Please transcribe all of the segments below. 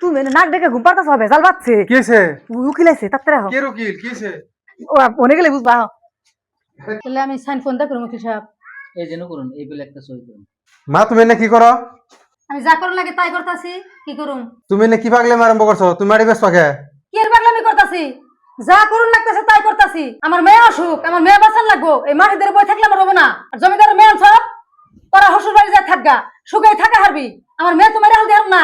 তুমি নাক ডেকে ঘুম পাতাছ হবে জাল বাচ্ছে কি হয়েছে? উকিল আছে তাড়াতাড়ি আহ কে উকিল? কি হয়েছে? ও মনে গেলে বুঝবা তাহলে আমি সাইন ফোন দা করুন উকিল সাহেব। এই যেন করুন, এই বলে একটা সই করুন। মা তুমি এনে কি করো? আমি যা করুন লাগে তাই করতাছি। কি করুন? তুমি এনে কি পাগলে আরম্ভ করছো? তুমি মারি বেশ পাকে কি এর পাগলামি করতাছি? যা করুন লাগতেছে তাই করতাছি। আমার মেয়ে অসুখ, আমার মেয়ে বাঁচান লাগবো। এই মাটিদের বই থাকলে আমার হবো না। আর জমিদারের মেয়ে সব তোরা হসুর বাড়ি যা থাকগা, সুখে থাকা হারবি। আমার মেয়ে তোমার হাল দেব না।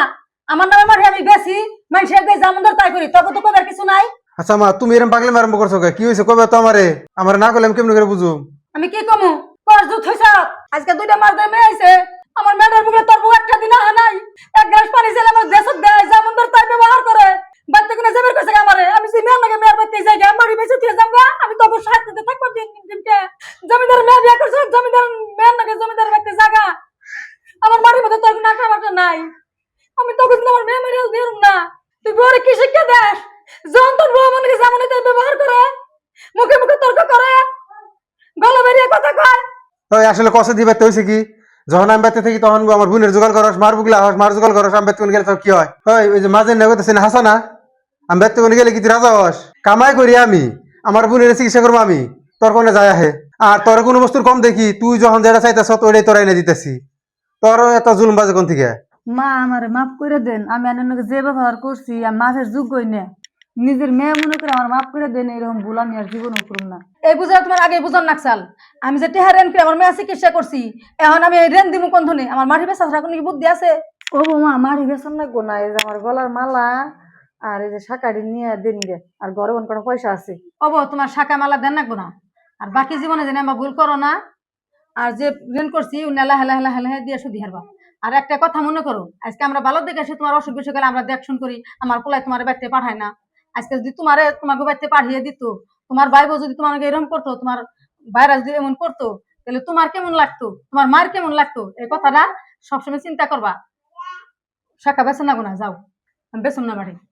আমার নামে মাঠে আমি বেশি মানুষের দিয়ে জামুন্দর তাই করি, তবে তো কবার কিছু নাই। আচ্ছা মা তুমি এরকম পাগলে আরম্ভ করছো কে? কি হয়েছে কবে তো আমারে আমার না করলে আমি কেমন করে বুঝুম? আমি কি কমু? কর জুত হইছ। আজকে দুইটা মারদের মেয়ে আইছে। আমার মেয়েটার মুখে তোর বউ একটা দিন আহা নাই। এক গ্লাস পানি চাইলে আমার দেশত দেয়, জামুন্দর তাই ব্যবহার করে। বাড়িতে কোনো জেবের কইছে আমারে। আমি যে মেয়ের লাগে মেয়ের বাড়িতে যাই গা, মারি বেঁচে তুই যামগা। আমি তো অবশ্য সাথে থাকবো দিনকে। জমিদার মেয়ে বিয়ে করছে, জমিদার মেয়ের লাগে জমিদার বাড়িতে জাগা। আমার বাড়ির মধ্যে তোর কোনো আশা নাই। আমি তো কিন্তু আমার মেয়ে মেরে দিলাম না। তুই বড় কি শিক্ষা দেস? যখন তোর বউ মনে যেমন তাই ব্যবহার করে, মুখে মুখে তর্ক করে, গলা বেরিয়ে কথা কয়। ওই আসলে কষে দিবে তো হয়েছে কি? যখন আমি বেঁচে থাকি তখন আমার বোনের জোগাড় করস, মার বুগলা হস, মার জোগাড় করস, আমি বেঁচে গেলে তোর কি হয়? ওই যে মাঝে নেবে তো হাসা না, আমি বেঁচে গেলে কি তুই রাজা হস? কামাই করি আমি, আমার বোনের চিকিৎসা করবো আমি, তোর কোনে যায় আহে। আর তোর কোনো বস্তুর কম দেখি, তুই যখন যেটা চাইতেছ ওইটাই তোর এনে দিতেছি। তোর এত জুলুম বাজে কোন থেকে? মা আমারে মাফ করে দেন, আমি আপনাকে যে ব্যবহার করছি আমি মাফের যোগ্যই না। নিজের মেয়ে মনে করে আমার মাফ করে দেন, এরকম ভুল আমি আর জীবনও করুম না। এই বুঝা তোমার আগে বুঝন নাকসাল। আমি যে টেহা রেন করে আমার মেয়ে চিকিৎসা করছি, এখন আমি এই রেন দিমু কোন ধনে? আমার মাঠে বেসা ছাড়া কোনো কি বুদ্ধি আছে? ও বৌমা আমার বেসন লাগবো না, এই যে আমার গলার মালা আর এই যে শাকারি নিয়ে দেন গে, আর ঘরে অন কটা পয়সা আছে। অব তোমার শাখা মালা দেন লাগবো না। আর বাকি জীবনে যেন আমার ভুল করো না। আর যে রেন করছি উনি হেলা হেলা হেলা দিয়ে শুধু হারবা। আর একটা কথা মনে করো, আজকে আমরা ভালো দেখে আসি, তোমার অসুখ বিসুখ গেলে আমরা দেখশন করি, আমার পোলায় তোমার বাড়িতে পাঠায় না। আজকে যদি তোমাকে বাড়িতে পাঠিয়ে দিত, তোমার ভাই বউ যদি তোমাকে এরকম করতো, তোমার ভাইরা যদি এমন করতো, তাহলে তোমার কেমন লাগতো, তোমার মার কেমন লাগতো? এই কথাটা সবসময় চিন্তা করবা। শাখা বেছে না গোনা যাও, আমি বেছম না বাড়ি।